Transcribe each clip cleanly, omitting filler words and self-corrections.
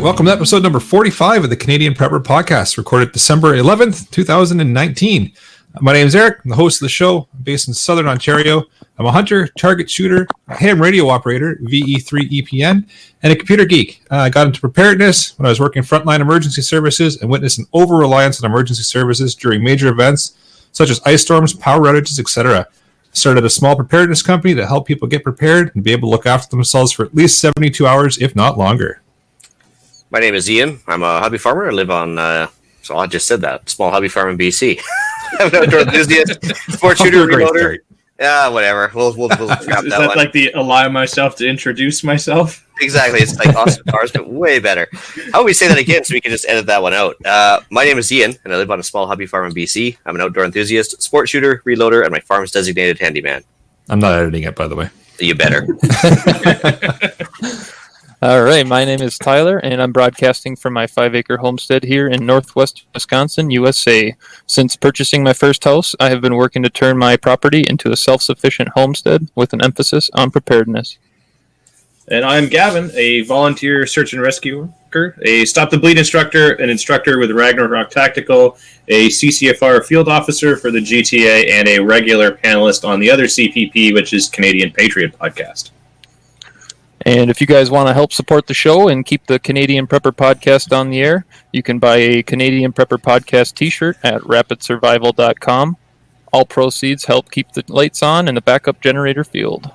welcome to episode number 45 of the Canadian Prepper Podcast, recorded December 11th, 2019. My name is Eric. I'm the host of the show. I'm based in Southern Ontario. I'm a hunter, target shooter, a ham radio operator, VE3 EPN, and a computer geek. I got into preparedness when I was working frontline emergency services and witnessed an over-reliance on emergency services during major events such as ice storms, power outages, etc. I started a small preparedness company that helped people get prepared and be able to look after themselves for at least 72 hours, if not longer. My name is Ian. I'm a hobby farmer. I live on, so I just said that, small hobby farm in BC. I'm an outdoor enthusiast, sport shooter, reloader. Yeah, whatever. We'll scrap that that one. Like the allow myself to introduce myself? Exactly. It's like Austin Powers, but way better. How about we say that again so we can just edit that one out? My name is Ian, and I live on a small hobby farm in BC. I'm an outdoor enthusiast, sport shooter, reloader, and my farm's designated handyman. I'm not editing it, by the way. You better. All right, my name is Tyler, and I'm broadcasting from my 5-acre homestead here in northwest Wisconsin, USA. Since purchasing my first house, I have been working to turn my property into a self-sufficient homestead with an emphasis on preparedness. And I'm Gavin, a volunteer search and rescue worker, a Stop the Bleed instructor, an instructor with Ragnarok Tactical, a CCFR field officer for the GTA, and a regular panelist on the other CPP, which is Canadian Patriot Podcast. And if you guys want to help support the show and keep the Canadian Prepper Podcast on the air, you can buy a Canadian Prepper Podcast t-shirt at rapidsurvival.com. All proceeds help keep the lights on and the backup generator fueled.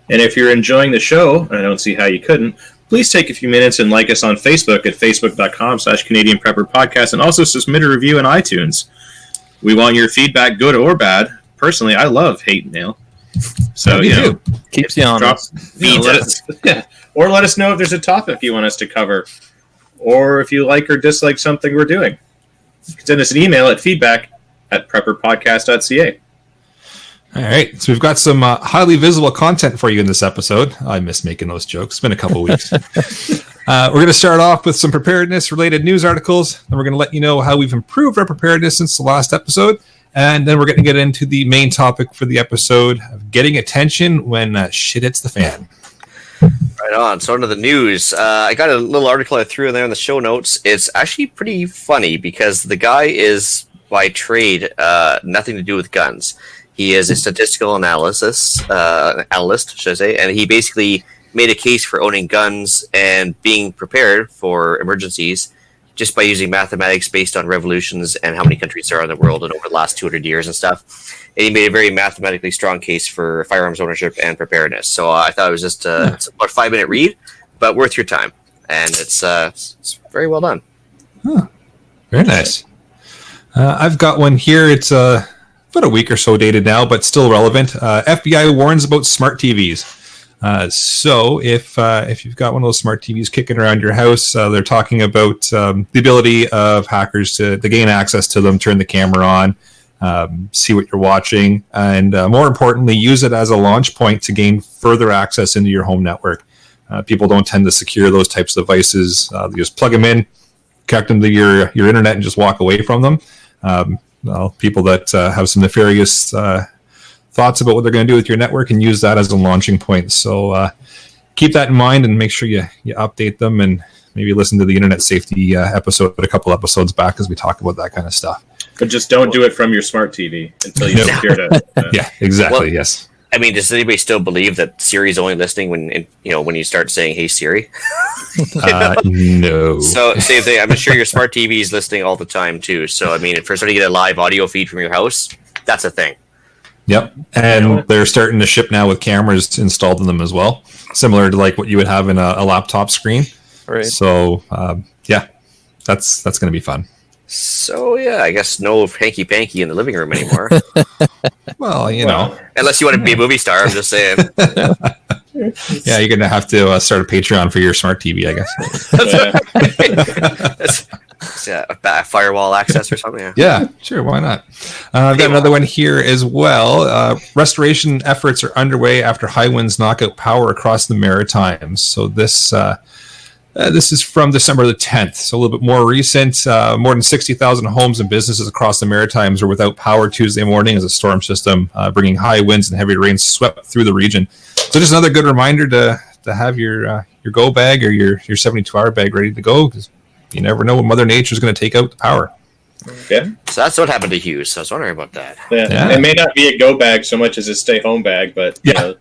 And if you're enjoying the show, and I don't see how you couldn't, please take a few minutes and like us on Facebook at facebook.com/Canadian Prepper Podcast, and also submit a review in iTunes. We want your feedback, good or bad. Personally, I love hate mail. So, keeps you honest. Or let us know if there's a topic you want us to cover, or if you like or dislike something we're doing. You can send us an email at feedback@prepperpodcast.ca. All right, so we've got some highly visible content for you in this episode. I miss making those jokes. It's been a couple weeks. We're going to start off with some preparedness-related news articles. Then we're going to let you know how we've improved our preparedness since the last episode. And then we're going to get into the main topic for the episode of getting attention when shit hits the fan. Right on. So, into the news. I got a little article I threw in there in the show notes. It's actually pretty funny because the guy is, by trade, nothing to do with guns. He is a statistical analyst, should I say, and he basically made a case for owning guns and being prepared for emergencies just by using mathematics based on revolutions and how many countries there are in the world and over the last 200 years and stuff. And he made a very mathematically strong case for firearms ownership and preparedness. So I thought it was just it's about a 5-minute read, but worth your time. And it's very well done. Huh. Very nice. I've got one here. It's about a week or so dated now, but still relevant. FBI warns about smart TVs. So if you've got one of those smart TVs kicking around your house, they're talking about the ability of hackers to gain access to them, turn the camera on, see what you're watching, and more importantly, use it as a launch point to gain further access into your home network. People don't tend to secure those types of devices. They just plug them in, connect them to your internet, and just walk away from them. People that have some nefarious thoughts about what they're going to do with your network and use that as a launching point. So keep that in mind and make sure you update them, and maybe listen to the internet safety episode a couple episodes back as we talk about that kind of stuff. But just don't do it from your smart TV until you secure it. Yeah, exactly. Well, yes. I mean, does anybody still believe that Siri's only listening when you start saying, "Hey Siri"? No. So same thing. I'm sure your smart TV is listening all the time too. So I mean, if you're starting to get a live audio feed from your house, that's a thing. Yep, and they're starting to ship now with cameras installed in them as well, similar to like what you would have in a laptop screen. Right. So that's going to be fun. So yeah, I guess no hanky panky in the living room anymore. Well, you know, unless you want to be a movie star, I'm just saying. Yeah, you're going to have to start a Patreon for your smart TV, I guess. A firewall access or something. Yeah, sure. Why not? I've got another one here as well. Restoration efforts are underway after high winds knock out power across the Maritimes. So this is from December the 10th, so a little bit more recent. More than 60,000 homes and businesses across the Maritimes were without power Tuesday morning as a storm system bringing high winds and heavy rain swept through the region. So just another good reminder to have your go bag or your 72-hour bag ready to go, because you never know when Mother Nature is going to take out the power. Yeah. So that's what happened to Hughes. So I was wondering about that. Yeah. It may not be a go bag so much as a stay home bag, but the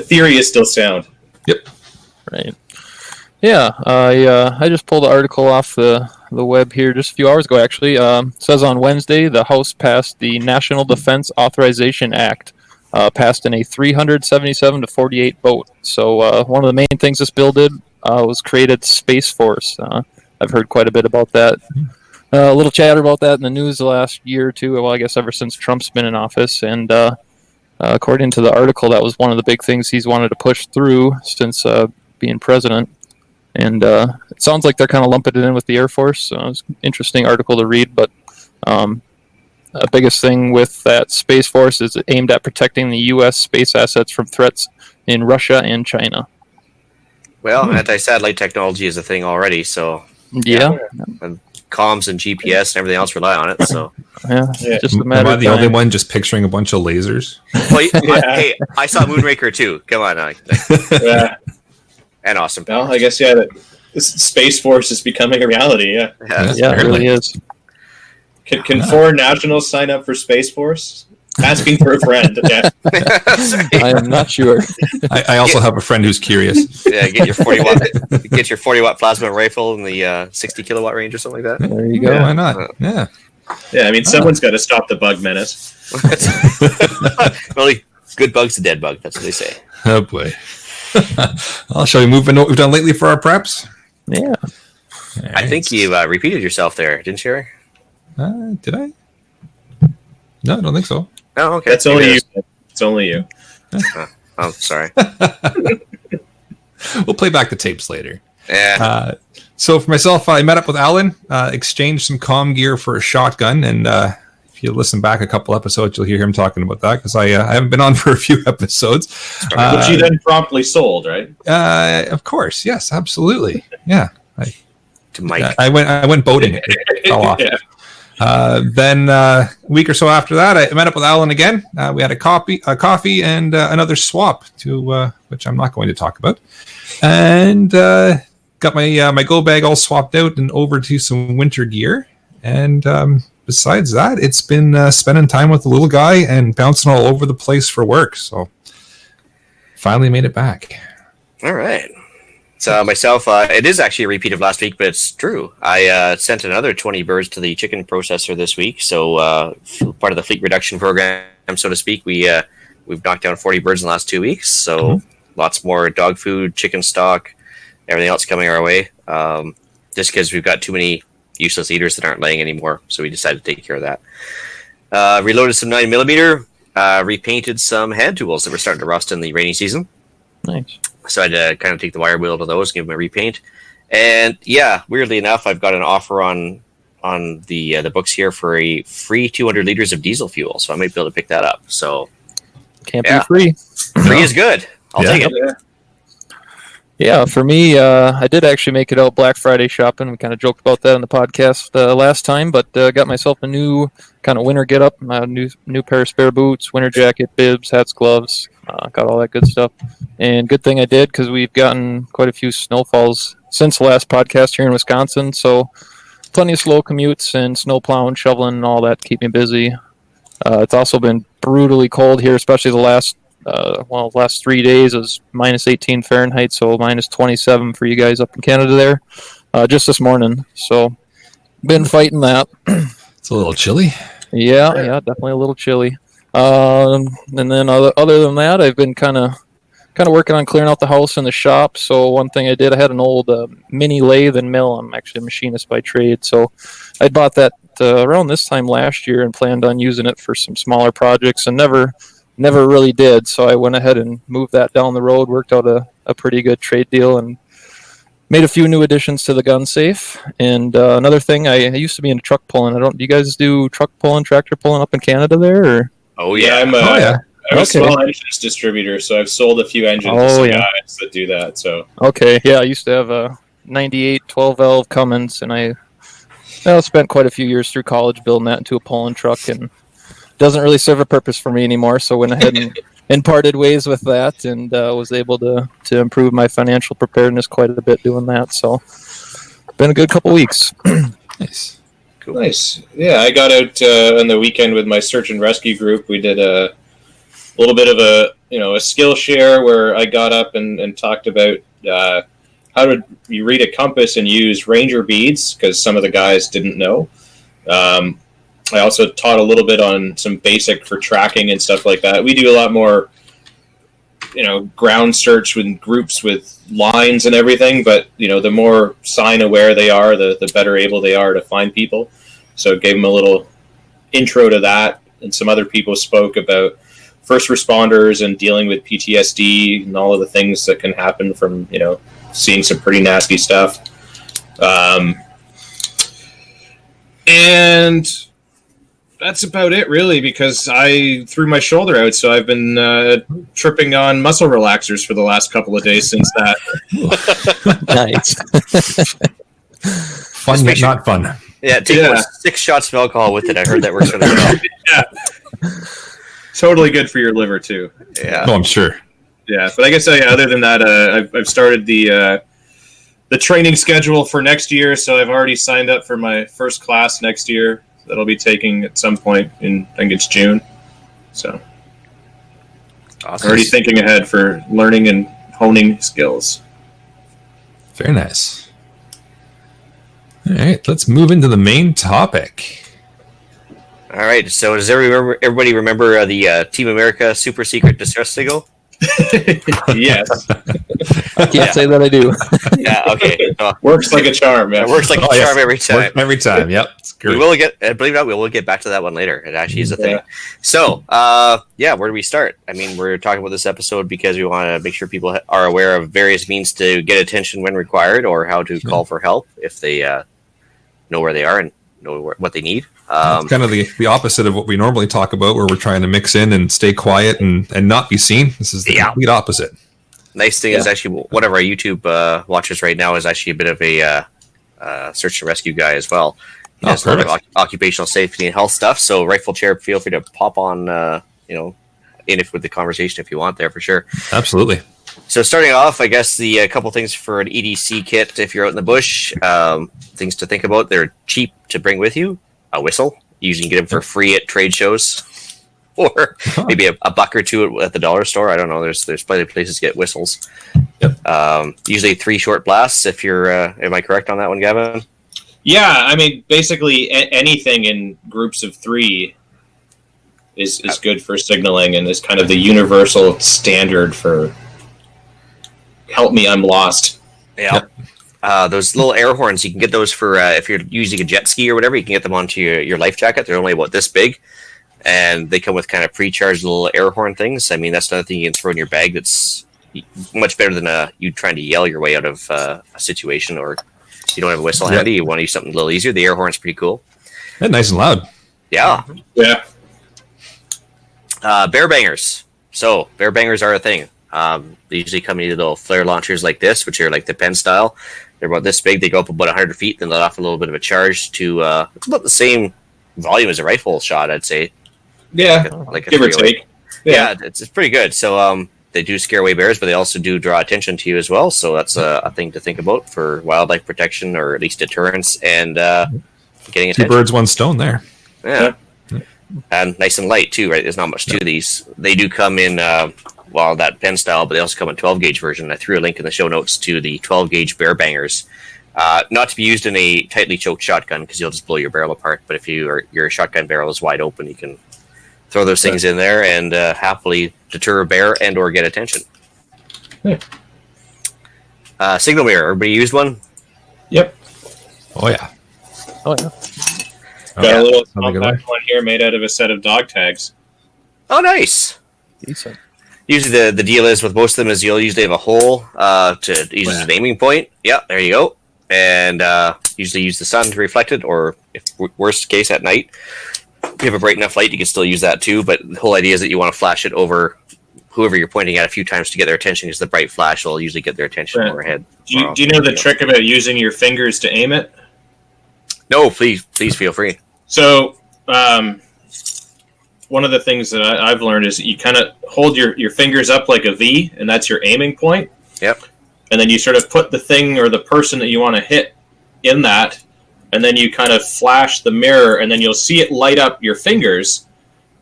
theory is still sound. Yep. Right. Yeah, I just pulled the article off the web here just a few hours ago, actually. It says on Wednesday, the House passed the National Defense Authorization Act, passed in a 377 to 48 vote. So one of the main things this bill did was created Space Force. I've heard quite a bit about that. A little chatter about that in the news the last year or two, well, I guess ever since Trump's been in office. And according to the article, that was one of the big things he's wanted to push through since being president. And it sounds like they're kind of lumping it in with the Air Force. It's an interesting article to read, but the biggest thing with that Space Force is aimed at protecting the U.S. space assets from threats in Russia and China. Well, anti-satellite technology is a thing already, so... Yeah. And comms and GPS and everything else rely on it, so... Yeah, just a matter Am I of the time. only one just picturing a bunch of lasers? Well, hey, I saw Moonraker too. Come on. Yeah. And awesome. Well, I guess, the Space Force is becoming a reality, yeah. Yeah, it really is. Can foreign nationals sign up for Space Force? Asking for a friend, yeah. I am not sure. I also have a friend who's curious. Yeah, get your 40-watt plasma rifle in the 60 kilowatt range or something like that. There you go. Yeah, why not? Yeah. Yeah, I mean, someone's got to stop the bug menace. Really, good bug's a dead bug. That's what they say. Oh boy. Shall we move on to what we've done lately for our preps? Yeah. I think you repeated yourself there, didn't you? Did I? No, I don't think so. Oh, okay. That's only you. It's only you. Oh, sorry. We'll play back the tapes later. Yeah. So for myself, I met up with Alan, exchanged some comm gear for a shotgun, and if you listen back a couple episodes, you'll hear him talking about that, because I haven't been on for a few episodes. Which you then promptly sold, right? Of course, yes, absolutely. Yeah. To Mike. I went boating. It fell off. Yeah. Then a week or so after that, I met up with Alan again. We had a coffee, and another swap, which I'm not going to talk about. And got my go bag all swapped out and over to some winter gear. And besides that, it's been spending time with the little guy and bouncing all over the place for work. So finally made it back. All right. So myself, it is actually a repeat of last week, but it's true. I sent another 20 birds to the chicken processor this week. So part of the fleet reduction program, so to speak, we've knocked down 40 birds in the last 2 weeks. So lots more dog food, chicken stock, everything else coming our way. Just because we've got too many useless eaters that aren't laying anymore. So we decided to take care of that. Reloaded some 9mm, repainted some hand tools that were starting to rust in the rainy season. Nice. So I had to kind of take the wire wheel to those, give them a repaint. And yeah, weirdly enough, I've got an offer on the books here for a free 200 liters of diesel fuel. So I might be able to pick that up. So Can't be free. Free is good. I'll take it. Yeah, for me, I did actually make it out Black Friday shopping. We kind of joked about that on the podcast last time, but got myself a new kind of winter get-up, new pair of spare boots, winter jacket, bibs, hats, gloves, got all that good stuff. And good thing I did, because we've gotten quite a few snowfalls since the last podcast here in Wisconsin, so plenty of slow commutes and snow plowing, shoveling, and all that to keep me busy. It's also been brutally cold here, especially the last 3 days. It was minus 18 Fahrenheit, so minus 27 for you guys up in Canada there, just this morning. So, been fighting that. It's a little chilly. Yeah, definitely a little chilly. And then other than that, I've been kind of working on clearing out the house and the shop. So one thing I did, I had an old mini lathe and mill. I'm actually a machinist by trade, so I bought that around this time last year and planned on using it for some smaller projects, and never really did. So I went ahead and moved that down the road, worked out a pretty good trade deal, and made a few new additions to the gun safe. And another thing, I used to be into truck pulling. Do you guys do truck pulling, tractor pulling up in Canada there? Or? Oh yeah, I'm a small engines distributor, so I've sold a few engines to some guys that do that. So okay, yeah, I used to have a 98 12 valve Cummins, and I spent quite a few years through college building that into a pulling truck, and doesn't really serve a purpose for me anymore. So went ahead and parted ways with that, and was able to improve my financial preparedness quite a bit doing that. So, been a good couple weeks. Nice. Cool. Nice. Yeah, I got out on the weekend with my search and rescue group. We did a little bit of a skill share where I got up and talked about how to you read a compass and use ranger beads, because some of the guys didn't know. I also taught a little bit on some basic for tracking and stuff like that. We do a lot more, ground search with groups with lines and everything, but, the more sign aware they are, the better able they are to find people. So gave them a little intro to that, and some other people spoke about first responders and dealing with PTSD and all of the things that can happen from, seeing some pretty nasty stuff. And that's about it, really, because I threw my shoulder out, so I've been tripping on muscle relaxers for the last couple of days since that. Nice. Fun yet not fun. Yeah, take 6 shots of alcohol with it. I heard that works really well. Yeah. Totally good for your liver, too. Yeah. Oh, I'm sure. Yeah, but I guess other than that, I've started the training schedule for next year, so I've already signed up for my first class next year that I'll be taking at some point in, I think it's June. So, Awesome. already thinking ahead for learning and honing skills. Very nice. All right, let's move into the main topic. All right. So does everybody remember the Team America Super Secret Distress Signal? Yes. I can't say that I do. Yeah. Okay. Works like a charm. Yeah. It works like a charm every time. Every time, yep. It's We great. will get, believe it or not, we will get back to that one later. It actually is a thing. Yeah. So, where do we start? I mean, we're talking about this episode because we want to make sure people are aware of various means to get attention when required, or how to call for help if they know where they are and know what they need. It's kind of the opposite of what we normally talk about, where we're trying to mix in and stay quiet and not be seen. This is the complete opposite. Nice thing is actually one of our YouTube watchers right now is actually a bit of a search and rescue guy as well. He does a lot of occupational safety and health stuff. So, Rifle Chair, feel free to pop on, in with the conversation if you want there for sure. Absolutely. So, starting off, I guess the couple things for an EDC kit if you're out in the bush, things to think about. They're cheap to bring with you. A whistle. You usually get them for free at trade shows, or maybe a buck or two at the dollar store. I don't know. There's plenty of places to get whistles. Yep. Usually 3 short blasts. If you're, am I correct on that one, Gavin? Yeah, I mean, basically anything in groups of 3 is good for signaling, and is kind of the universal standard for "help me, I'm lost." Yeah. Yep. Those little air horns, you can get those for if you're using a jet ski or whatever. You can get them onto your life jacket. They're only about this big, and they come with kind of pre-charged little air horn things. I mean, that's another thing you can throw in your bag. That's much better than you trying to yell your way out of a situation, or you don't have a whistle handy. You want to use something a little easier. The air horn's pretty cool. And nice and loud. Yeah. Yeah. Bear bangers. So bear bangers are a thing. They usually come in little flare launchers like this, which are like the pen style. They're about this big. They go up about 100 feet, then let off a little bit of a charge to it's about the same volume as a rifle shot, I'd say. Yeah, like a give or take. Yeah, it's pretty good. So they do scare away bears, but they also do draw attention to you as well. So that's a thing to think about for wildlife protection, or at least deterrence, and getting attention. 2 birds, 1 stone there. Yeah. And nice and light too, right? There's not much to these. They do come in that pen style, but they also come in 12 gauge version. I threw a link in the show notes to the 12 gauge bear bangers. Not to be used in a tightly choked shotgun, because you'll just blow your barrel apart. But if your shotgun barrel is wide open, you can throw those things in there and happily deter a bear and or get attention. Signal mirror. Everybody used one? Yep. Oh yeah. Oh yeah. Got a little compact one here made out of a set of dog tags. Oh, nice. Decent. Usually the deal is with most of them is you'll usually have a hole to use as an aiming point. Yeah, there you go. And usually use the sun to reflect it, or if worst case at night, if you have a bright enough light, you can still use that too. But the whole idea is that you want to flash it over whoever you're pointing at a few times to get their attention, because the bright flash will usually get their attention overhead. Do you know the trick about using your fingers to aim it? No, please feel free. So, one of the things that I've learned is you kind of hold your fingers up like a V, and that's your aiming point. Yep. And then you sort of put the thing or the person that you want to hit in that, and then you kind of flash the mirror, and then you'll see it light up your fingers,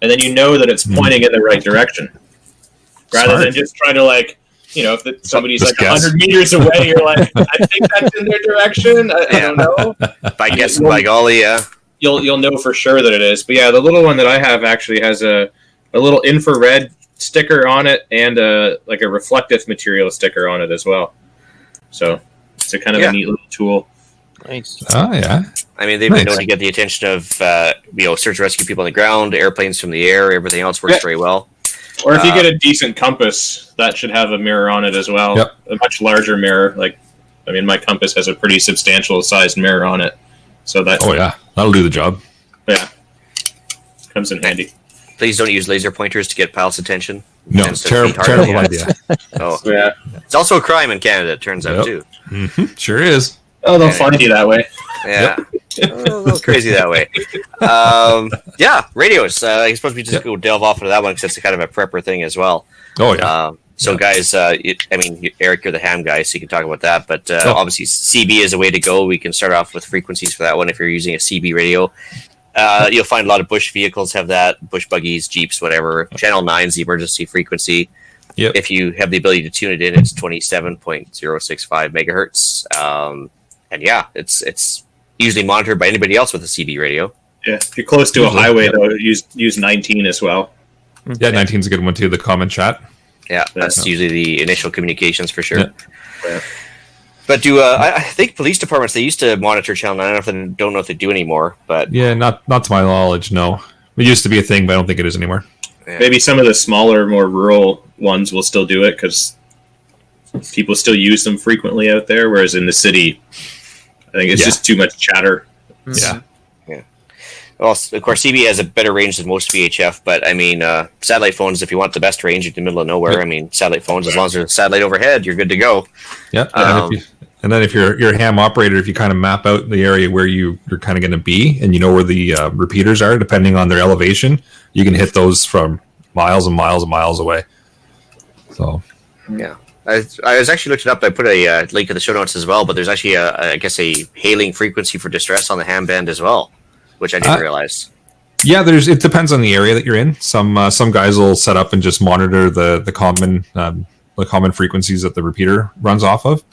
and then you know that it's pointing in the right direction. Rather than just trying to, like, you know, if somebody's like 100 meters away, you're like, I think that's in their direction. I don't know. By guessing, by golly, yeah. You'll know for sure that it is. But yeah, the little one that I have actually has a little infrared sticker on it and like a reflective material sticker on it as well. So it's a kind of a neat little tool. Nice. Oh, yeah. I mean, they've been known to get the attention of search and rescue people on the ground, airplanes from the air, everything else works very well. Or if you get a decent compass, that should have a mirror on it as well. Yep. A much larger mirror. Like, I mean, my compass has a pretty substantial sized mirror on it. So that. Oh, yeah. That'll do the job. Yeah. Comes in handy. Please don't use laser pointers to get pilots' attention. No, terrible idea. Oh, yeah. It's also a crime in Canada, it turns out, too. Mm-hmm. Sure is. Oh, they'll find you that way. Yeah. A little crazy that way. Radios. I suppose we just go delve off into that one because it's kind of a prepper thing as well. Oh, yeah. Guys, Eric, you're the ham guy, so you can talk about that. But obviously, CB is a way to go. We can start off with frequencies for that one if you're using a CB radio. You'll find a lot of bush vehicles have that, bush buggies, Jeeps, whatever. Channel 9 is the emergency frequency. Yep. If you have the ability to tune it in, it's 27.065 megahertz. It's usually monitored by anybody else with a CB radio. Yeah, if you're close to a highway, though, use 19 as well. Yeah, 19 is a good one, too, the common chat. Yeah, that's usually the initial communications for sure. Yeah. But I think police departments, they used to monitor Channel 9. I don't know if they do anymore. But yeah, not to my knowledge, no. It used to be a thing, but I don't think it is anymore. Yeah. Maybe some of the smaller, more rural ones will still do it because people still use them frequently out there, whereas in the city, I think it's just too much chatter. Yeah. Well, of course, CB has a better range than most VHF, but I mean, satellite phones, if you want the best range in the middle of nowhere, I mean, satellite phones, as long as there's a satellite overhead, you're good to go. Yeah. And then if you're a ham operator, if you kind of map out the area where you're kind of going to be and you know where the repeaters are, depending on their elevation, you can hit those from miles and miles and miles away. So, yeah. I was actually looking up. I put a link in the show notes as well, but there's actually, a hailing frequency for distress on the ham band as well, which I didn't realize. Yeah, it depends on the area that you're in. Some guys will set up and just monitor the common frequencies that the repeater runs off of.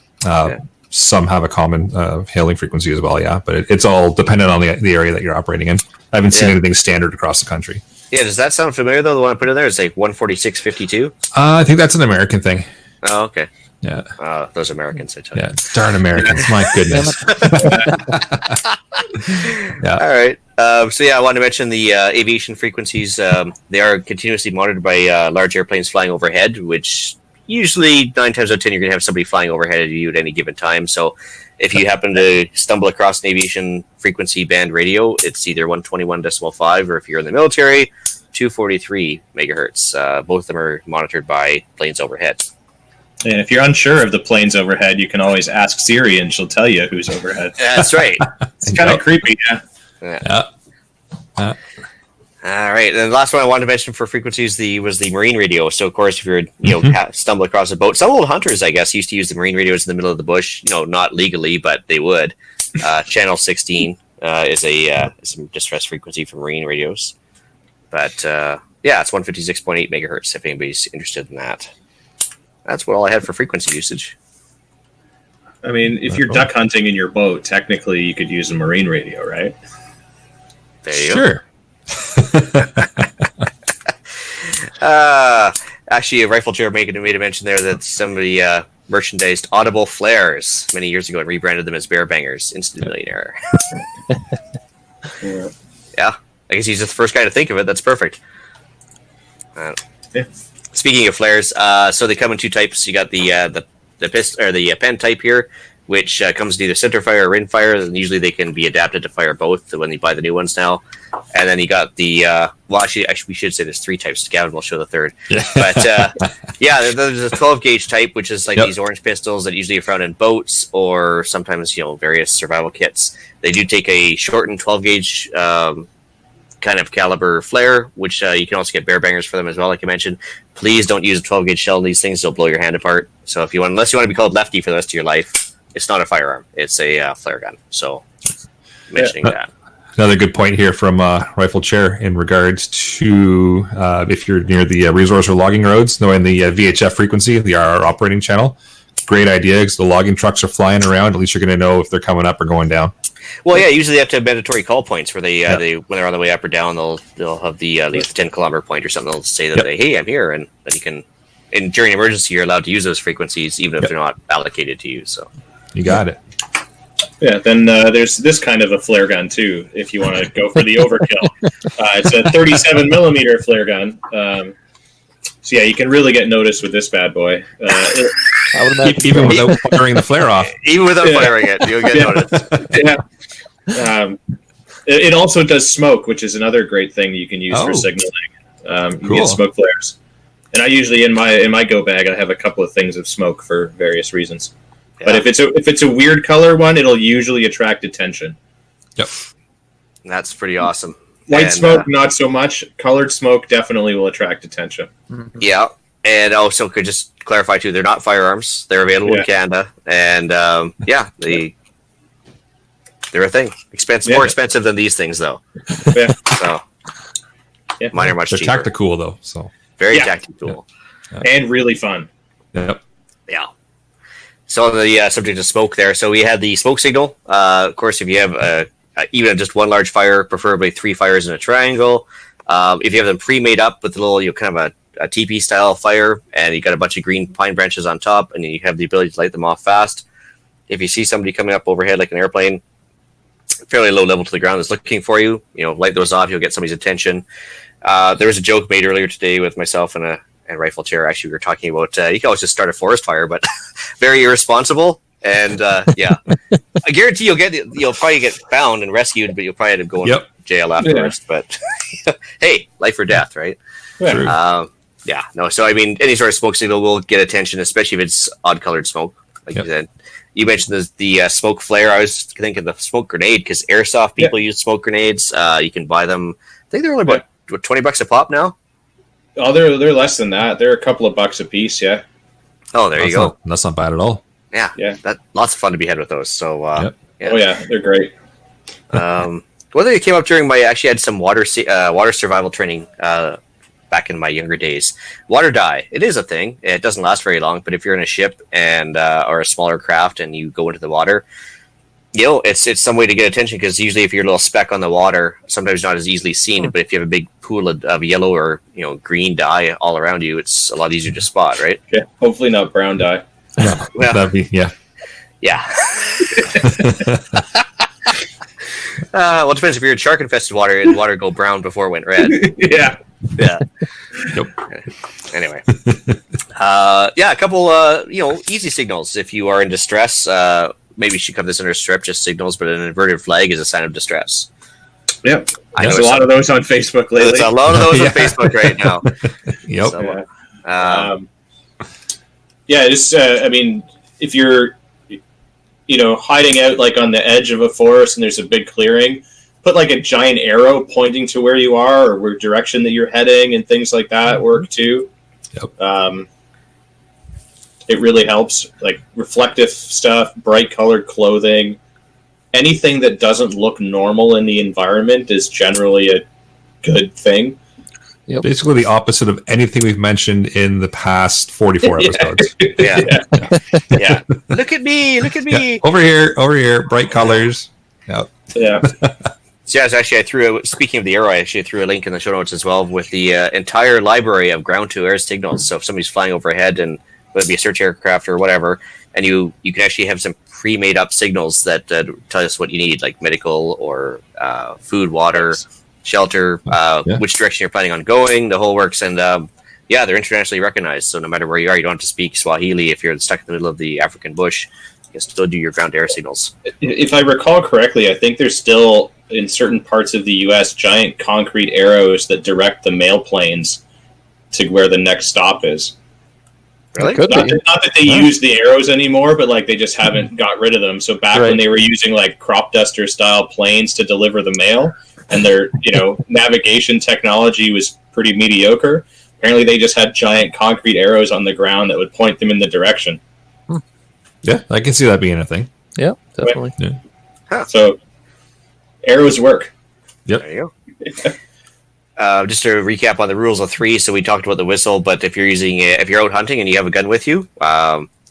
Some have a common hailing frequency as well. Yeah, but it's all dependent on the area that you're operating in. I haven't seen anything standard across the country. Yeah, does that sound familiar though? The one I put in there is like 146.52. I think that's an American thing. Oh, okay. Yeah. Those Americans, I tell you. Yeah, darn Americans. My goodness. Yeah. All right. I wanted to mention the aviation frequencies. They are continuously monitored by large airplanes flying overhead, which usually 9 times out of 10 you're going to have somebody flying overhead of you at any given time. So if you happen to stumble across an aviation frequency band radio, it's either 121.5 or if you're in the military, 243 megahertz. Both of them are monitored by planes overhead. And if you're unsure of the planes overhead, you can always ask Siri and she'll tell you who's overhead. That's right. It's kind of creepy, Yeah. All right. And the last one I wanted to mention for frequencies was the marine radio. So, of course, if you're stumble across a boat, some old hunters, I guess, used to use the marine radios in the middle of the bush. Not legally, but they would. Channel 16 is some distress frequency for marine radios. But it's 156.8 megahertz. If anybody's interested in that. That's what all I had for frequency usage. I mean, if you're duck hunting in your boat, technically you could use a marine radio, right? There you go. Actually, a rifle chair made a mention there that somebody merchandised audible flares many years ago and rebranded them as bear bangers. Instant millionaire. Yeah, I guess he's the first guy to think of it. That's perfect. Speaking of flares, so they come in two types. You got the pistol or the pen type here, which comes in either center fire or rin fire, and usually they can be adapted to fire both when you buy the new ones now. And then you got the actually we should say there's 3 types. Gavin will show the third. Yeah. But there's a 12 gauge type, which is like these orange pistols that usually are found in boats or sometimes various survival kits. They do take a shortened 12 gauge kind of caliber flare, which you can also get bear bangers for them as well, like you mentioned. Please don't use a 12-gauge shell in these things; they'll blow your hand apart. So if you want, unless you want to be called lefty for the rest of your life, it's not a firearm; it's a flare gun. So mentioning that. Another good point here from Rifle Chair in regards to if you're near the resource or logging roads, knowing the VHF frequency, the RR operating channel. Great idea because the logging trucks are flying around. At least you're going to know if they're coming up or going down. Well, yeah, usually they have to have mandatory call points where they when they're on the way up or down, they'll have the 10-kilometer point or something. They'll say that hey, I'm here, and then you can. And during emergency, you're allowed to use those frequencies even if they're not allocated to you. So you got it. Yeah, then there's this kind of a flare gun too. If you want to go for the overkill, it's a 37 millimeter flare gun. So yeah, you can really get noticed with this bad boy. Even without firing the flare off. Even without firing it, you'll get noticed. It also does smoke, which is another great thing you can use for signaling. You get smoke flares, and I usually in my go bag I have a couple of things of smoke for various reasons. Yeah. But if it's a weird color one, it'll usually attract attention. Yep, that's pretty awesome. White smoke, not so much. Colored smoke definitely will attract attention. Mm-hmm. Yeah, and also could just clarify too, they're not firearms. They're available in Canada, and they're a thing. More expensive than these things, though. Yeah. So mine are much cheaper. They're tactical, though. So very tactical and really fun. Yep. Yeah. So on the subject of smoke, there. So we had the smoke signal. Of course, if you have even just one large fire, preferably 3 fires in a triangle. If you have them pre-made up with a little, kind of a teepee style fire, and you got a bunch of green pine branches on top, and you have the ability to light them off fast. If you see somebody coming up overhead like an airplane, fairly low level to the ground, is looking for you, light those off. You'll get somebody's attention. There was a joke made earlier today with myself and Rifle Chair. Actually, we were talking about you can always just start a forest fire, but very irresponsible. And I guarantee you'll probably get found and rescued, but you'll probably end up going to jail afterwards. But hey, life or death, right? No. So I mean, any sort of smoke signal will get attention, especially if it's odd colored smoke, like you said. You mentioned the smoke flare. I was thinking the smoke grenade because airsoft people use smoke grenades. You can buy them. I think they're only about $20 a pop now. Oh, they're less than that. They're a couple of bucks a piece. Yeah. Oh, there you go. That's not bad at all. Yeah. That lots of fun to be had with those. So Oh yeah, they're great. Whether it came up during I actually had some water survival training back in my younger days. Water dye, it is a thing. It doesn't last very long, but if you're in a ship and or a smaller craft and you go into the water, it's some way to get attention because usually if you're a little speck on the water, sometimes not as easily seen. But if you have a big pool of yellow or green dye all around you, it's a lot easier to spot, right? Yeah, hopefully not brown dye. Well, that'd be yeah. Well, it depends if you're in shark infested water. And water go brown before it went red. Yeah. Nope. Anyway, a couple easy signals if you are in distress. Maybe you should cover this under strip, just signals, but an inverted flag is a sign of distress. Yep. There's a lot of those on Facebook lately. There's a lot of those on Facebook right now. Yep. So, I mean, if you're, hiding out like on the edge of a forest and there's a big clearing, put like a giant arrow pointing to where you are or where direction that you're heading and things like that work too. Yep. It really helps, like reflective stuff, bright colored clothing. Anything that doesn't look normal in the environment is generally a good thing. Yep. Basically the opposite of anything we've mentioned in the past 44 episodes. Yeah. Look at me. Yeah. Over here, bright colors. Yep. Yeah. So actually speaking of the arrow, I actually threw a link in the show notes as well with the entire library of ground to air signals. So if somebody's flying overhead and whether it be a search aircraft or whatever, and you can actually have some pre-made up signals that tell us what you need, like medical or food, water, shelter, which direction you're planning on going, the whole works. And they're internationally recognized. So no matter where you are, you don't have to speak Swahili. If you're stuck in the middle of the African bush, you can still do your ground air signals. If I recall correctly, I think there's still, in certain parts of the U.S., giant concrete arrows that direct the mail planes to where the next stop is. Really? Not that they use the arrows anymore, but like they just haven't got rid of them. So back when they were using like crop duster style planes to deliver the mail, and their navigation technology was pretty mediocre. Apparently, they just had giant concrete arrows on the ground that would point them in the direction. Yeah, I can see that being a thing. Yeah, definitely. Yeah. Huh. So arrows work. Yep. There you go. Just to recap on the rules of 3, so we talked about the whistle, but if you're out hunting and you have a gun with you,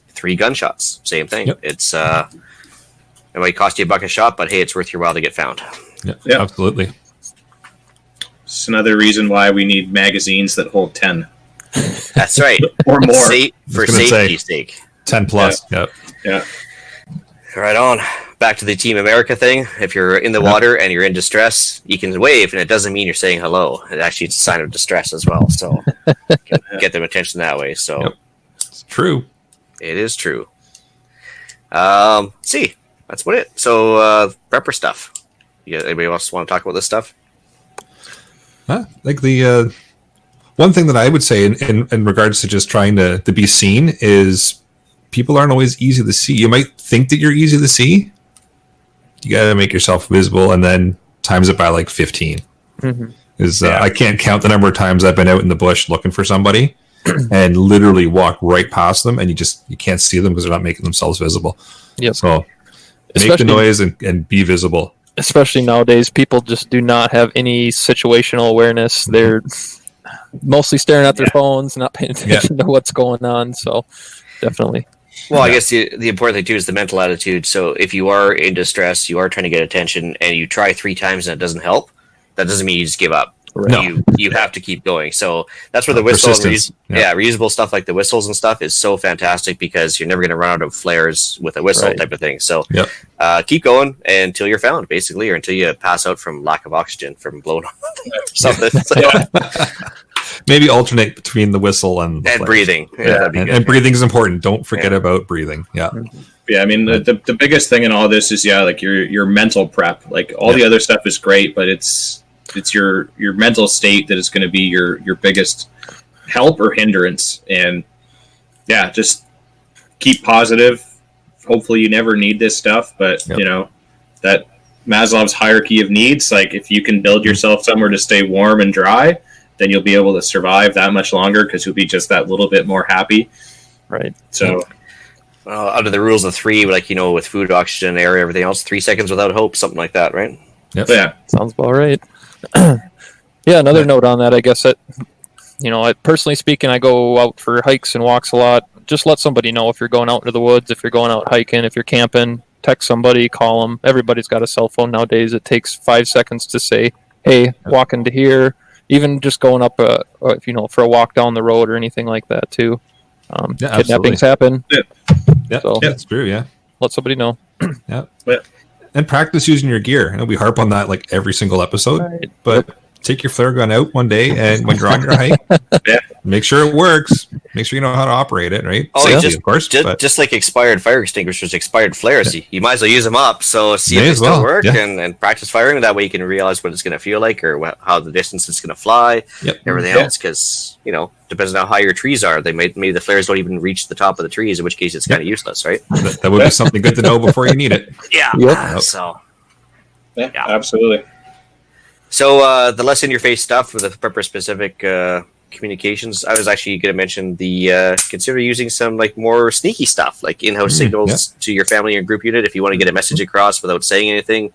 3 gunshots, same thing. Yep. It's it might cost you $1 a shot, but hey, it's worth your while to get found. Yeah, absolutely. It's another reason why we need magazines that hold 10 That's right. or more. For safety's sake. 10 plus. Yep. Yeah. Right on. Back to the Team America thing. If you're in the water and you're in distress, you can wave, and it doesn't mean you're saying hello. It actually, it's a sign of distress as well. So you can get them attention that way. So Yep. It's true. it is true. See, that's about it. So prepper stuff. Anybody else want to talk about this stuff? Like the one thing that I would say in regards to just trying to be seen is people aren't always easy to see. You might think that you're easy to see. You got to make yourself visible and then times it by like 15. Mm-hmm. I can't count the number of times I've been out in the bush looking for somebody and literally walk right past them and you can't see them because they're not making themselves visible. Yep. So make the noise and be visible. Especially nowadays, people just do not have any situational awareness. They're mostly staring at their phones, not paying attention to what's going on. So definitely. Well, I guess the important thing too is the mental attitude. So if you are in distress, you are trying to get attention, and you try 3 times and it doesn't help, that doesn't mean you just give up. Right. No. You have to keep going. So that's where the whistle and reusable stuff like the whistles and stuff is so fantastic because you're never going to run out of flares with a whistle type of thing. So keep going until you're found, basically, or until you pass out from lack of oxygen from blowing on something. Maybe alternate between the whistle and breathing. And breathing is important. Don't forget about breathing. Yeah. Yeah, I mean the biggest thing in all this is like your mental prep. Like all the other stuff is great, but it's your mental state that is going to be your biggest help or hindrance. And just keep positive. Hopefully you never need this stuff, but that Maslow's hierarchy of needs, like if you can build yourself somewhere to stay warm and dry, then you'll be able to survive that much longer because you'll be just that little bit more happy. Right. So under the rules of 3, like, with food, oxygen, air, everything else, 3 seconds without hope, something like that, right? Yep. Yeah. Sounds about right. Another note on that, I guess that, personally speaking, I go out for hikes and walks a lot. Just let somebody know if you're going out into the woods, if you're going out hiking, if you're camping, text somebody, call them. Everybody's got a cell phone nowadays. It takes 5 seconds to say, hey, walking to here. Even just going up, for a walk down the road or anything like that too. Kidnappings happen. Yeah, so that's true. Yeah, let somebody know. And practice using your gear. I know we harp on that like every single episode, but take your flare gun out one day, and when you're on your hike, make sure it works. Make sure you know how to operate it. Right? Oh, Safety, of course. Just like expired fire extinguishers, expired flares, you might as well use them up. So see if they still work, and practice firing. That way you can realize what it's going to feel like, or how the distance is going to fly, everything else. Because depends on how high your trees are. Maybe the flares don't even reach the top of the trees, in which case it's kind of useless, right? That would be something good to know before you need it. So absolutely. So the less in your face stuff with the prepper specific communications, I was actually going to mention the consider using some like more sneaky stuff, like in-house signals to your family and group unit. If you want to get a message across without saying anything,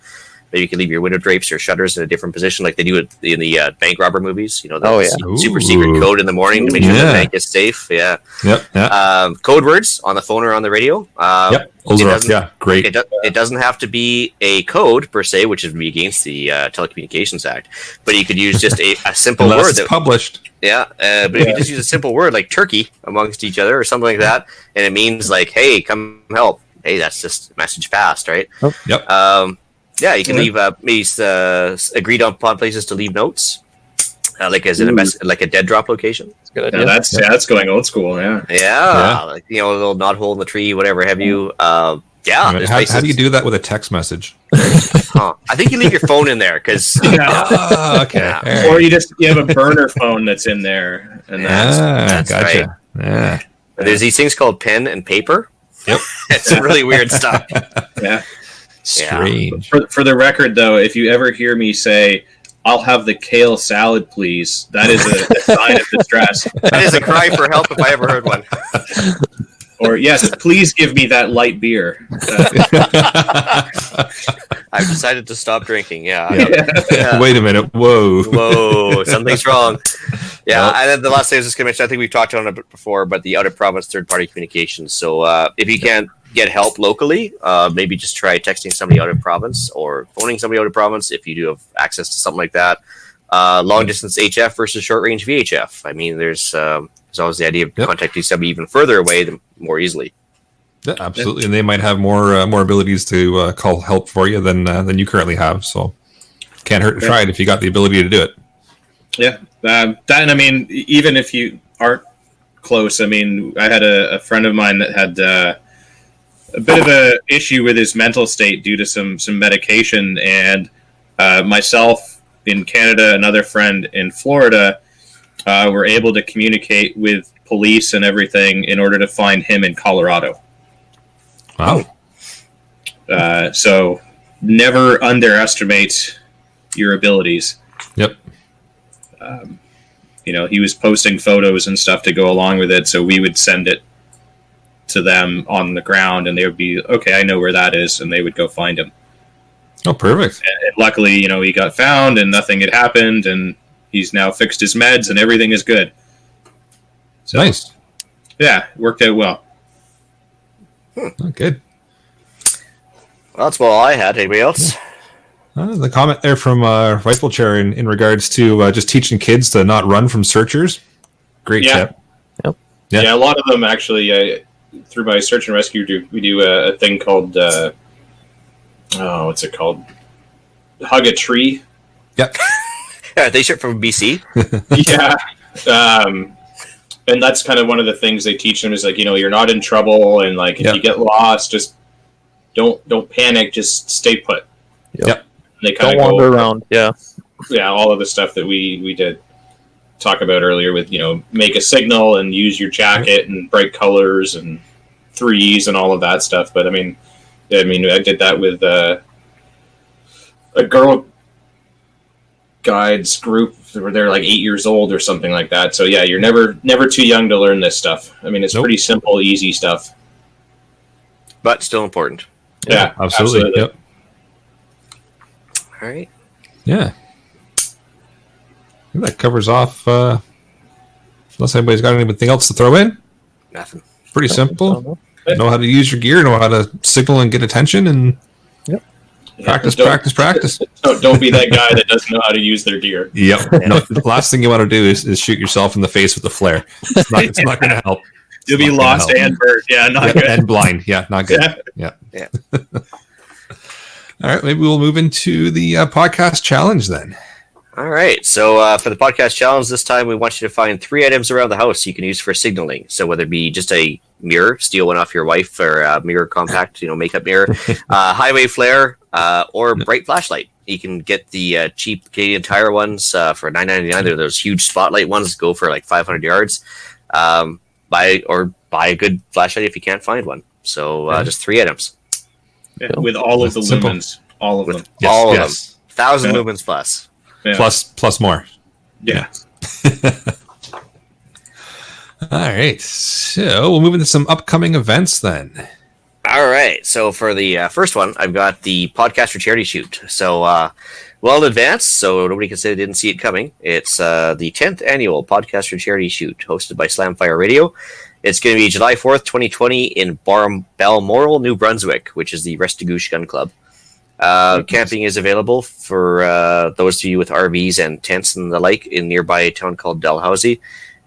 maybe you can leave your window drapes or shutters in a different position, like they do it in the bank robber movies. Super secret code in the morning to make sure the bank is safe. Code words on the phone or on the radio. Those are great. It doesn't have to be a code per se, which would be against the Telecommunications Act, but you could use just a simple word that's published. But if you just use a simple word like turkey amongst each other or something like that, and it means like, hey, come help. Hey, that's just message passed, right? You can leave maybe agreed upon places to leave notes, like as in like a dead drop location. That's a good idea. That's going old school. Like a little knot hole in the tree, whatever have you. How do you do that with a text message? I think you leave your phone in there because okay. Or you have a burner phone that's in there, and that's gotcha. Right. There's these things called pen and paper. Yep, it's some really weird stuff. Strange. For the record, though, if you ever hear me say, "I'll have the kale salad, please," that is a sign of distress. That is a cry for help if I ever heard one. Or, yes, please give me that light beer. I've decided to stop drinking. Yeah. Wait a minute. Whoa, something's wrong. Yeah, and then the last thing I was just going to mention, I think we've talked on it before, but the out-of-province third-party communications. So if you can't get help locally, maybe just try texting somebody out of province or phoning somebody out of province if you do have access to something like that. Long-distance HF versus short-range VHF. I mean, there's always the idea of contacting somebody even further away more easily. Yeah, absolutely, and they might have more abilities to call help for you than you currently have. So can't hurt to try it if you got the ability to do it. Yeah, that, and I mean, even if you aren't close, I mean, I had a friend of mine that had a bit of a issue with his mental state due to some medication, and myself in Canada, another friend in Florida, were able to communicate with police and everything in order to find him in Colorado. Wow. So never underestimate your abilities. Yep. He was posting photos and stuff to go along with it, so we would send it to them on the ground, and they would be, okay, I know where that is, and they would go find him. Oh, perfect. And luckily, he got found, and nothing had happened, and he's now fixed his meds, and everything is good. So, nice. Yeah, it worked out well. Oh, good. Well, that's all I had. Anybody else? The comment there from Rifle Chair in regards to just teaching kids to not run from searchers. Great tip. Yep. Yeah, a lot of them actually, through my search and rescue, we do a thing called, what's it called? Hug a tree. Yep. Yeah, they ship from BC. Yeah. And that's kind of one of the things they teach them is like, you're not in trouble, and like if you get lost, just don't panic, just stay put. Yep. They kind don't of wander around. Yeah. Yeah, all of the stuff that we did talk about earlier with, make a signal and use your jacket and bright colors and threes and all of that stuff. But I mean, I did that with a Girl Guides group where they're like 8 years old or something like that. So yeah, you're never too young to learn this stuff. I mean, it's pretty simple, easy stuff, but still important. Yeah, absolutely. Yep. All right. Yeah. I think that covers off. Unless anybody's got anything else to throw in. Nothing. Pretty simple. Know how to use your gear. Know how to signal and get attention. And practice. Don't be that guy that doesn't know how to use their gear. Yep. No, the last thing you want to do is shoot yourself in the face with a flare. It's not going to help. You'll be lost and burnt. Yeah, not good. And blind. Yeah, not good. Yeah. All right, maybe we'll move into the podcast challenge then. All right. So for the podcast challenge this time, we want you to find 3 items around the house you can use for signaling. So whether it be just a mirror, steal one off your wife, or a mirror compact, makeup mirror, highway flare, or bright flashlight. You can get the cheap Canadian Tire ones for $9.99. They're those huge spotlight ones that go for like 500 yards. Buy a good flashlight if you can't find one. So just 3 items. Yeah, with all of the lumens. All of them. All of them. 1,000 lumens plus. Yeah. Plus more. Yeah. All right. So we'll move into some upcoming events then. All right. So for the first one, I've got the Podcast for Charity shoot. So well in advance, so nobody can say they didn't see it coming. It's the 10th annual Podcast for Charity shoot hosted by Slamfire Radio. It's going to be July 4th, 2020 in Balmoral, New Brunswick, which is the Restigouche Gun Club. Camping is available for those of you with RVs and tents and the like in nearby a town called Dalhousie.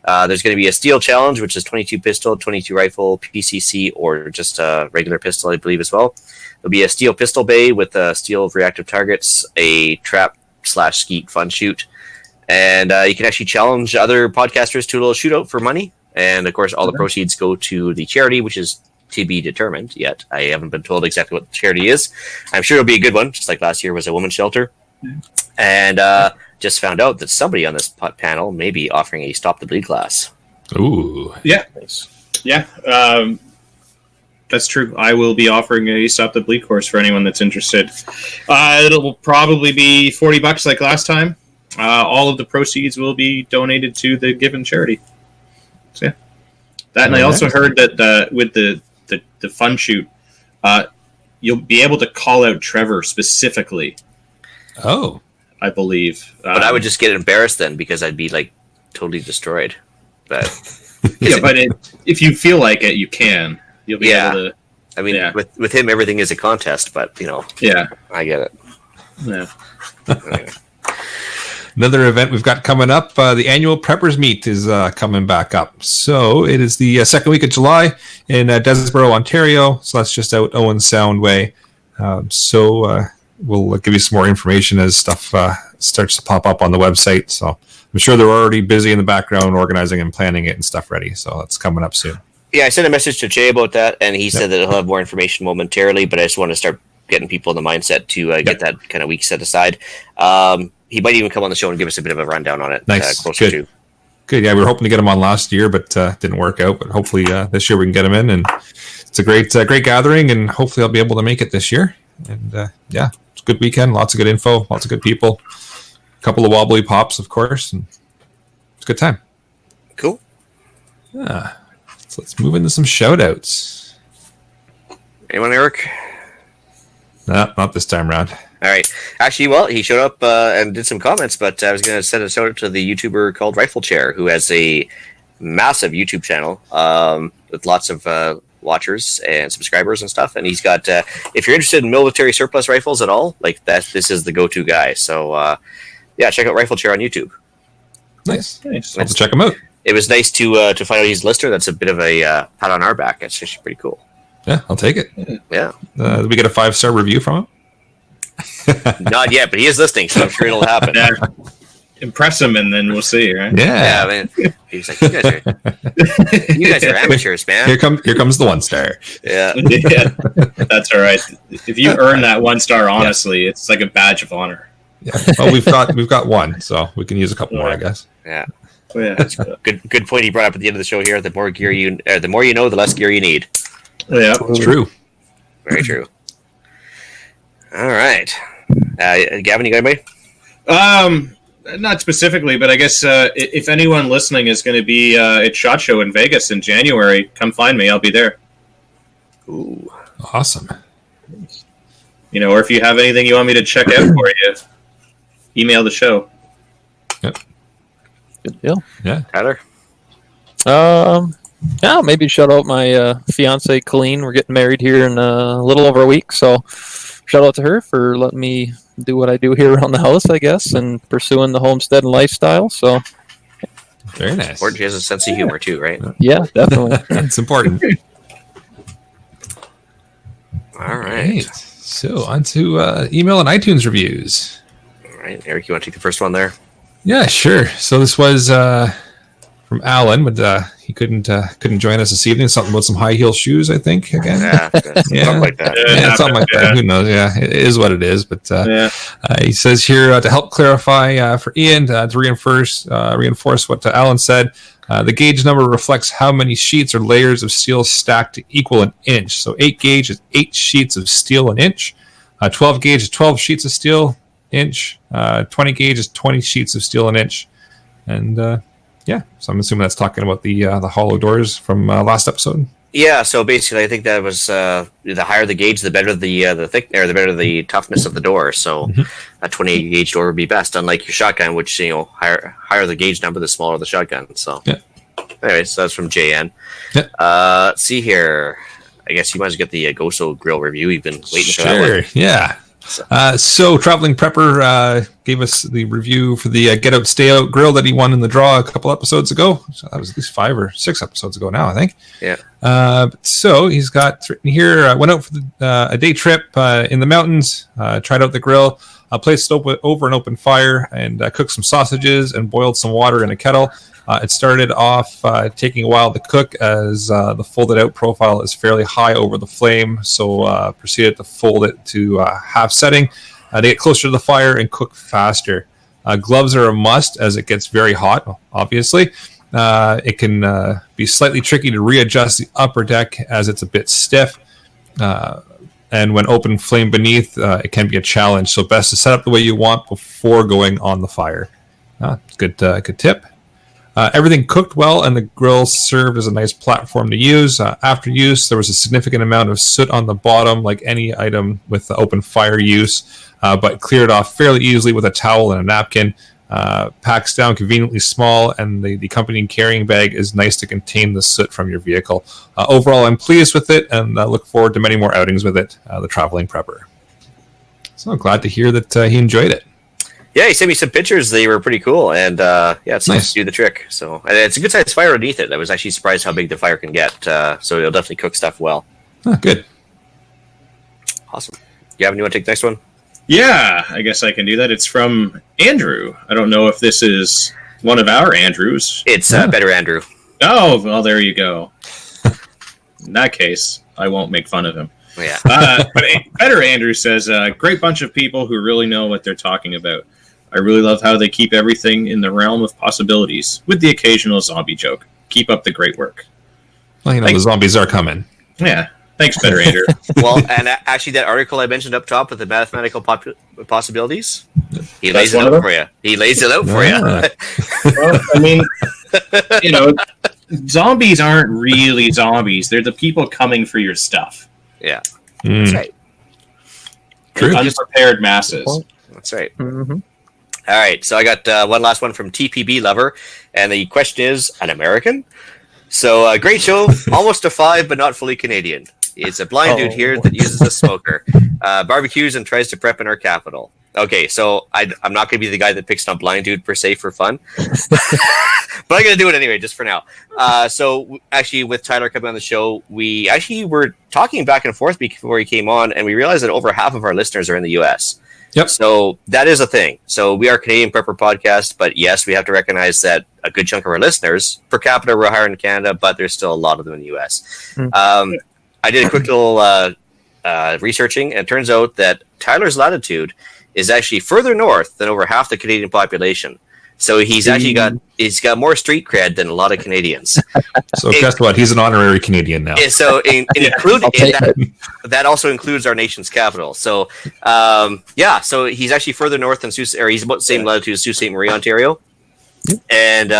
There's going to be a steel challenge, which is 22 pistol, 22 rifle, PCC, or just a regular pistol, I believe, as well. There'll be a steel pistol bay with steel reactive targets, a trap/skeet fun shoot, and you can actually challenge other podcasters to a little shootout for money. And, of course, all the proceeds go to the charity, which is to be determined yet. I haven't been told exactly what the charity is. I'm sure it'll be a good one, just like last year was a women's shelter. And just found out that somebody on this panel may be offering a Stop the Bleed class. Ooh. Yeah. Nice. Yeah. That's true. I will be offering a Stop the Bleed course for anyone that's interested. It'll probably be $40 like last time. All of the proceeds will be donated to the given charity. So, yeah. That, and I also heard that with the fun shoot, you'll be able to call out Trevor specifically. Oh. I believe. But I would just get embarrassed then because I'd be like totally destroyed. But yeah, but if you feel like it, you can. You'll be able to. I mean, with him, everything is a contest, but, you know. Yeah. I get it. Yeah. Anyway. Another event we've got coming up, the annual Preppers Meet is coming back up. So it is the second week of July in Desboro, Ontario. So that's just out Owen Sound Way. We'll give you some more information as stuff starts to pop up on the website. So I'm sure they're already busy in the background organizing and planning it and stuff ready. So that's coming up soon. Yeah, I sent a message to Jay about that, and he said that he'll have more information momentarily, but I just want to start getting people in the mindset to get that kind of week set aside. He might even come on the show and give us a bit of a rundown on it. Nice. Closer to. Good. Yeah, we were hoping to get him on last year, but didn't work out. But hopefully this year we can get him in. And it's a great gathering, and hopefully I'll be able to make it this year. And it's a good weekend. Lots of good info. Lots of good people. A couple of wobbly pops, of course. And it's a good time. Cool. Yeah. So let's move into some shout-outs. Anyone, Eric? No, not this time around. All right. Actually, well, he showed up and did some comments, but I was going to send a shout out to the YouTuber called Rifle Chair, who has a massive YouTube channel with lots of watchers and subscribers and stuff. And he's got, if you're interested in military surplus rifles at all, like that, this is the go-to guy. So, check out Rifle Chair on YouTube. Nice. I'll have to check him out. It was nice to find out he's a listener. That's a bit of a pat on our back. It's actually pretty cool. Yeah, I'll take it. Yeah. Did we get a 5-star review from him? Not yet, but he is listening, so I'm sure it'll happen. Yeah. Impress him, and then we'll see, right? Yeah. I mean, he's like, you guys are amateurs, man. Here comes the 1-star. Yeah. Yeah, that's all right. If you earn that 1-star, honestly, it's like a badge of honor. Yeah. Well, we've got one, so we can use a couple more, I guess. Yeah. Oh, yeah. That's good point he brought up at the end of the show here. The more gear the more you know, the less gear you need. Yeah, It's true. Very true. All right. Gavin, you got anybody? Not specifically, but I guess if anyone listening is going to be at SHOT Show in Vegas in January, come find me. I'll be there. Ooh. Awesome. Or if you have anything you want me to check out for you, email the show. Yep. Good deal. Yeah. Tyler? Maybe shout out my fiance Colleen. We're getting married here in a little over a week, so shout out to her for letting me do what I do here around the house, I guess, and pursuing the homestead and lifestyle. So very nice. Important. She has a sense of humor too, right? Yeah, definitely. It's important. All right. So on to email and iTunes reviews. All right, Eric, you want to take the first one there? Yeah, sure. So this was from Alan, but he couldn't join us this evening. Something about some high heel shoes, I think. Again, Something like that. Yeah, something like that. Who knows? Yeah, it is what it is. But he says here to help clarify for Ian to reinforce what Alan said. The gauge number reflects how many sheets or layers of steel stacked to equal an inch. So 8 gauge is 8 sheets of steel an inch. 12 gauge is 12 sheets of steel inch. 20 gauge is 20 sheets of steel an inch. And so I'm assuming that's talking about the hollow doors from last episode. Yeah, so basically, I think that was the higher the gauge, the better the thick, or the better the toughness of the door. So a 20 gauge door would be best, unlike your shotgun, which higher the gauge number, the smaller the shotgun. So anyway, so that's from JN. Let's see here. I guess you might as well get the Goso grill review. You've been waiting for that one. Yeah. So Traveling Prepper gave us the review for the Get Out Stay Out grill that he won in the draw a couple episodes ago. So that was at least 5 or 6 episodes ago now, I think. Yeah. So he's got written here, went out for a day trip in the mountains, tried out the grill, placed it over an open fire, and cooked some sausages and boiled some water in a kettle. It started off taking a while to cook as the folded out profile is fairly high over the flame, so proceeded to fold it to half setting to get closer to the fire and cook faster. Gloves are a must as it gets very hot, obviously. It can be slightly tricky to readjust the upper deck as it's a bit stiff. And when open flame beneath, it can be a challenge. So best to set up the way you want before going on the fire. Good tip. Everything cooked well, and the grill served as a nice platform to use. After use, there was a significant amount of soot on the bottom, like any item with the open fire use, but cleared off fairly easily with a towel and a napkin. Packs down conveniently small, and the accompanying carrying bag is nice to contain the soot from your vehicle. Overall, I'm pleased with it, and look forward to many more outings with it, the Traveling Prepper. So I'm glad to hear that he enjoyed it. Yeah, he sent me some pictures. They were pretty cool, and it's nice to do the trick. So, and it's a good sized fire underneath it. I was actually surprised how big the fire can get. So it'll definitely cook stuff well. Good. Awesome. Gavin, you want to take the next one? Yeah, I guess I can do that. It's from Andrew. I don't know if this is one of our Andrews. It's Better Andrew. Oh, well, there you go. In that case, I won't make fun of him. Yeah. But Better Andrew says, great bunch of people who really know what they're talking about. I really love how they keep everything in the realm of possibilities, with the occasional zombie joke. Keep up the great work. Well, the zombies are coming. Yeah. Thanks, Better Andrew. Well, and actually that article I mentioned up top with the mathematical possibilities, he lays it out for you. He lays it out for you. Well, I mean, zombies aren't really zombies. They're the people coming for your stuff. Yeah. That's right. True. Unprepared masses. That's right. Mm-hmm. All right, so I got one last one from TPB Lover, and the question is, an American? So, great show, almost a 5, but not fully Canadian. It's a blind dude here that uses a smoker, barbecues, and tries to prep in our capital. Okay, so I'm not going to be the guy that picks on blind dude per se for fun, but I'm going to do it anyway, just for now. So, actually, with Tyler coming on the show, we actually were talking back and forth before he came on, and we realized that over half of our listeners are in the U.S., Yep. So that is a thing. So we are a Canadian Prepper podcast, but yes, we have to recognize that a good chunk of our listeners, per capita, we're higher in Canada, but there's still a lot of them in the U.S. I did a quick little researching, and it turns out that Tyler's latitude is actually further north than over half the Canadian population. So he's actually got more street cred than a lot of Canadians. So guess what? He's an honorary Canadian now. So that also includes our nation's capital. So so he's actually further north than he's about the same latitude as Sault Ste. Marie, Ontario. And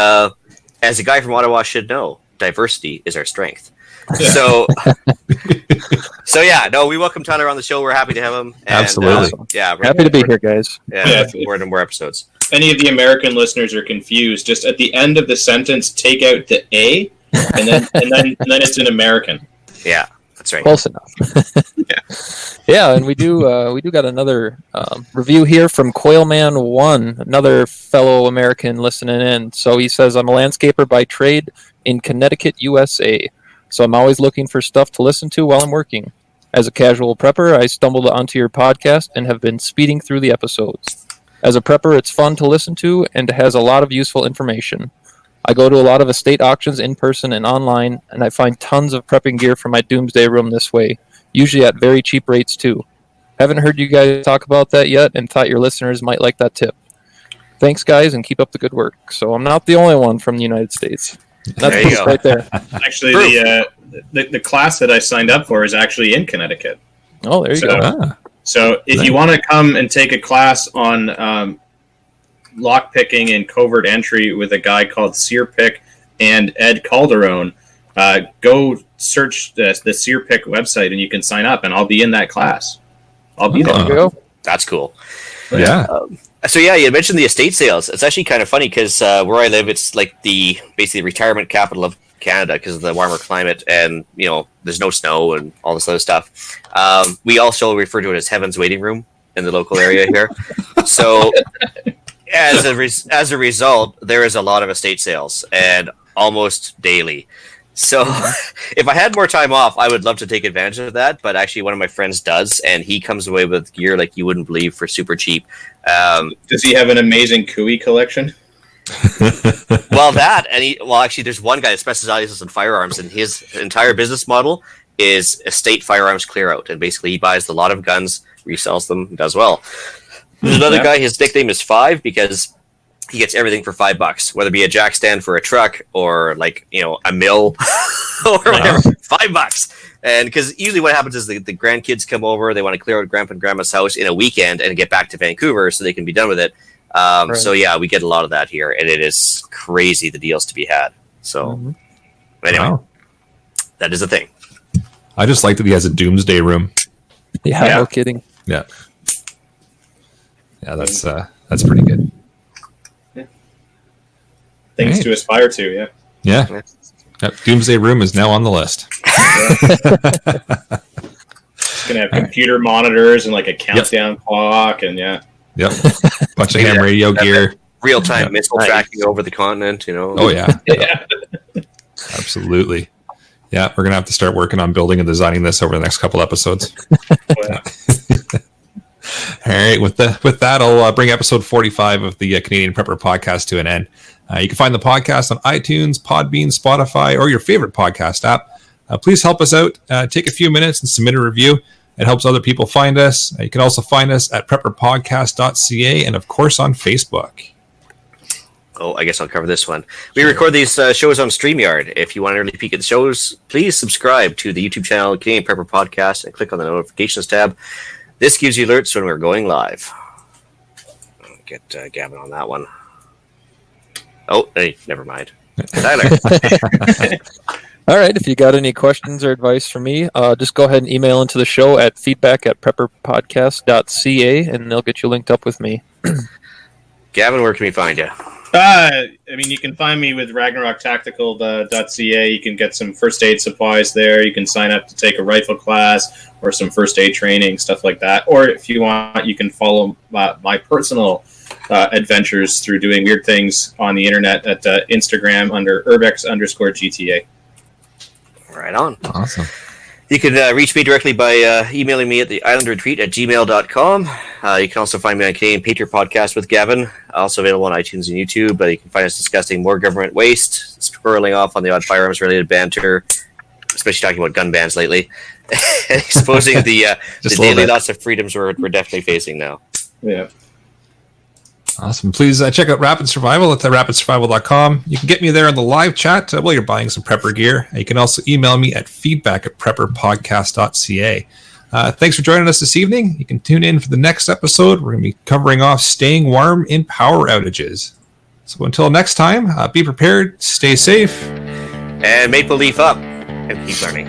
as a guy from Ottawa should know, diversity is our strength. So we welcome Tyler on the show. We're happy to have him. And, Absolutely. We're Happy to be here, guys. More and more episodes. If any of the American listeners are confused, just at the end of the sentence, take out the A, and then it's an American. Yeah, that's right. Close enough. And we do got another review here from Coilman1, another fellow American listening in. So he says, I'm a landscaper by trade in Connecticut, USA. So I'm always looking for stuff to listen to while I'm working. As a casual prepper, I stumbled onto your podcast and have been speeding through the episodes. As a prepper, it's fun to listen to and has a lot of useful information. I go to a lot of estate auctions in person and online, and I find tons of prepping gear for my doomsday room this way, usually at very cheap rates too. Haven't heard you guys talk about that yet and thought your listeners might like that tip. Thanks, guys, and keep up the good work. So I'm not the only one from the United States. That's There you go. right there. Actually, the class that I signed up for is actually in Connecticut. Oh, there you go. So if you want to come and take a class on lock picking and covert entry with a guy called Searpick and Ed Calderon, go search the Searpick website and you can sign up, and I'll be in that class. I'll be there. There you go. That's cool. Yeah. You mentioned the estate sales. It's actually kind of funny because where I live, it's like the basically retirement capital of Canada because of the warmer climate, and there's no snow and all this other stuff. We also refer to it as Heaven's Waiting Room in the local area here. So as a result, there is a lot of estate sales, and almost daily. So if I had more time off, I would love to take advantage of that. But actually, one of my friends does, and he comes away with gear like you wouldn't believe for super cheap. Does he have an amazing Kui collection? Actually, there's one guy that specializes in firearms, and his entire business model is estate firearms clear out. And basically, he buys a lot of guns, resells them, does well. There's another guy, his nickname is Five because he gets everything for $5, whether it be a jack stand for a truck or like, a mill or whatever. $5. And because usually what happens is the grandkids come over, they want to clear out grandpa and grandma's house in a weekend and get back to Vancouver so they can be done with it. So yeah, we get a lot of that here, and it is crazy the deals to be had. So anyway, that is a thing. I just like that he has a doomsday room. Yeah, no kidding. Yeah, that's pretty good. Things to aspire to, yeah. Doomsday room is now on the list. It's gonna have computer monitors and like a countdown clock, and bunch of ham radio gear, real-time missile tracking over the continent. Oh yeah. Absolutely. Yeah, we're gonna have to start working on building and designing this over the next couple episodes. All right, with that, I'll bring episode 45 of the Canadian Prepper Podcast to an end. You can find the podcast on iTunes, Podbean, Spotify, or your favorite podcast app. Please help us out. Take a few minutes and submit a review. It helps other people find us. You can also find us at prepperpodcast.ca and, of course, on Facebook. Oh, I guess I'll cover this one. We record these shows on StreamYard. If you want an early peek at the shows, please subscribe to the YouTube channel Canadian Prepper Podcast and click on the notifications tab. This gives you alerts when we're going live. I'll get Gavin on that one. Oh, hey, never mind. Tyler. All right. If you got any questions or advice for me, just go ahead and email into the show at feedback@prepperpodcast.ca, and they'll get you linked up with me. Gavin, where can we find you? You can find me with ragnaroktactical.ca. You can get some first aid supplies there. You can sign up to take a rifle class or some first aid training, stuff like that. Or if you want, you can follow my personal adventures through doing weird things on the internet at Instagram under urbex_GTA. Right on. Awesome. You can reach me directly by emailing me at the islandretreat@gmail.com. You can also find me on Canadian Patriot Podcast with Gavin, also available on iTunes and YouTube. But you can find us discussing more government waste, swirling off on the odd firearms-related banter, especially talking about gun bans lately, and exposing the daily loss of freedoms we're definitely facing now. Yeah. Awesome. Please check out Rapid Survival at rapidsurvival.com. You can get me there on the live chat while you're buying some prepper gear. You can also email me at feedback@prepperpodcast.ca. Thanks for joining us this evening. You can tune in for the next episode. We're going to be covering off staying warm in power outages. So until next time, be prepared, stay safe, and maple leaf up, and keep learning.